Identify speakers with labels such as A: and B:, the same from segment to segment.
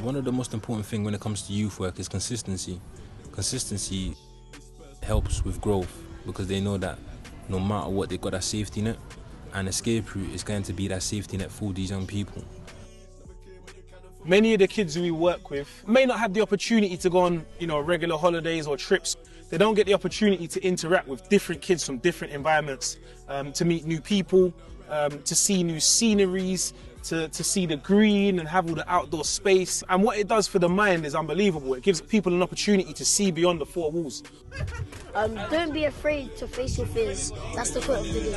A: One of the most important things when it comes to youth work is consistency. Consistency helps with growth because they know that no matter what, they've got that safety net, and escape route is going to be that safety net for these young people.
B: Many of the kids who we work with may not have the opportunity to go on, regular holidays or trips. They don't get the opportunity to interact with different kids from different environments, to meet new people, to see new sceneries, to see the green and have all the outdoor space. And what it does for the mind is unbelievable. It gives people an opportunity to see beyond the four walls.
C: Don't be afraid to face your fears. That's the quote of the day.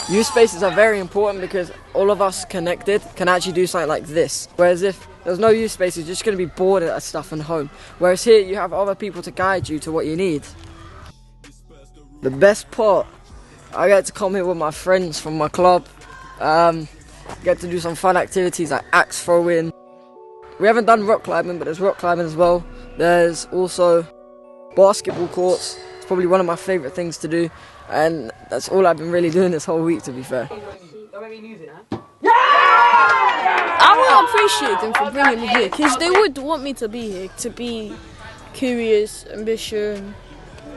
D: Youth spaces are very important because all of us connected can actually do something like this. Whereas if there's no youth spaces, you're just going to be bored at stuff and home. Whereas here you have other people to guide you to what you need. The best part, I get to come here with my friends from my club. Get to do some fun activities like axe throwing. We haven't done rock climbing, but there's rock climbing as well. There's also basketball courts. It's probably one of my favourite things to do, and that's all I've been really doing this whole week, to be fair.
E: I want to appreciate them for bringing me here, because they would want me to be here, to be curious, ambitious,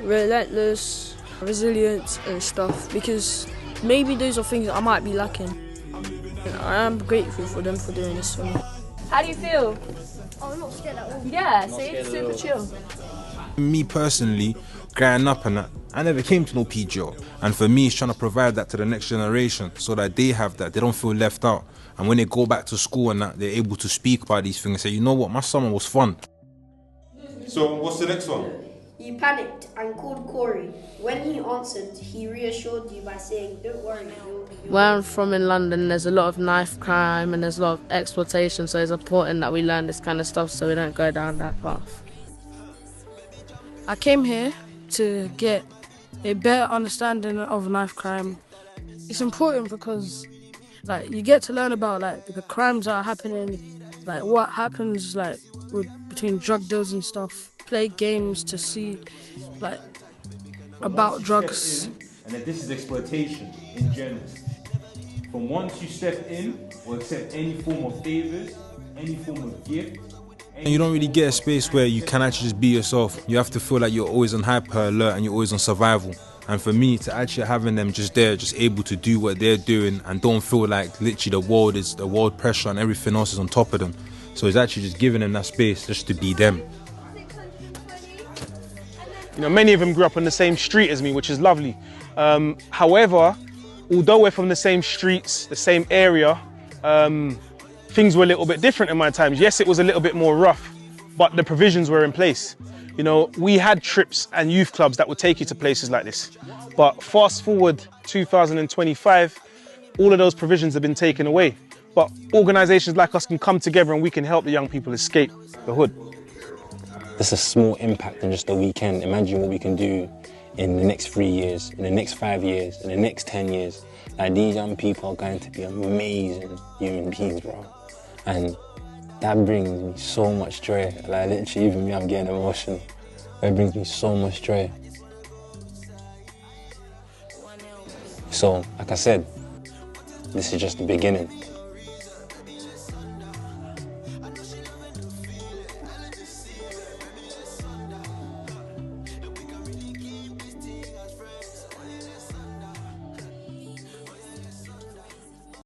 E: relentless, resilient and stuff, because maybe those are things that I might be lacking. I am grateful for them for doing this for me.
F: How do you feel?
C: Oh, I'm not scared at all.
F: Yeah, see, it's super chill.
A: Me personally, growing up and that, I never came to no PGO. And for me, it's trying to provide that to the next generation so that they have that, they don't feel left out. And when they go back to school and that, they're able to speak about these things and say, you know what, my summer was fun.
G: So what's the next one?
C: You panicked and called Corey. When he answered, he reassured you by saying, don't worry, you'll be
E: Where I'm from in London, there's a lot of knife crime and there's a lot of exploitation, so it's important that we learn this kind of stuff so we don't go down that path.
H: I came here to get a better understanding of knife crime. It's important because you get to learn about the crimes that are happening, what happens between drug deals and stuff. Play games to see about drugs.
G: And that this is exploitation in general. From once you step in or accept any form of favors, any form of gift.
A: And you don't really get a space where you can actually just be yourself. You have to feel like you're always on hyper alert and you're always on survival. And for me, to actually having them just there, just able to do what they're doing and don't feel like literally the world pressure and everything else is on top of them. So it's actually just giving them that space just to be them.
B: Many of them grew up on the same street as me, which is lovely. However, although we're from the same streets, the same area, things were a little bit different in my times. Yes, it was a little bit more rough, but the provisions were in place. We had trips and youth clubs that would take you to places like this. But fast forward 2025, all of those provisions have been taken away. But organisations like us can come together and we can help the young people escape the hood.
I: This is a small impact in just a weekend. Imagine what we can do in the next 3 years, in the next 5 years, in the next 10 years. These young people are going to be amazing human beings, bro. And that brings me so much joy. Literally, even me, I'm getting emotional. It brings me so much joy. So, like I said, this is just the beginning.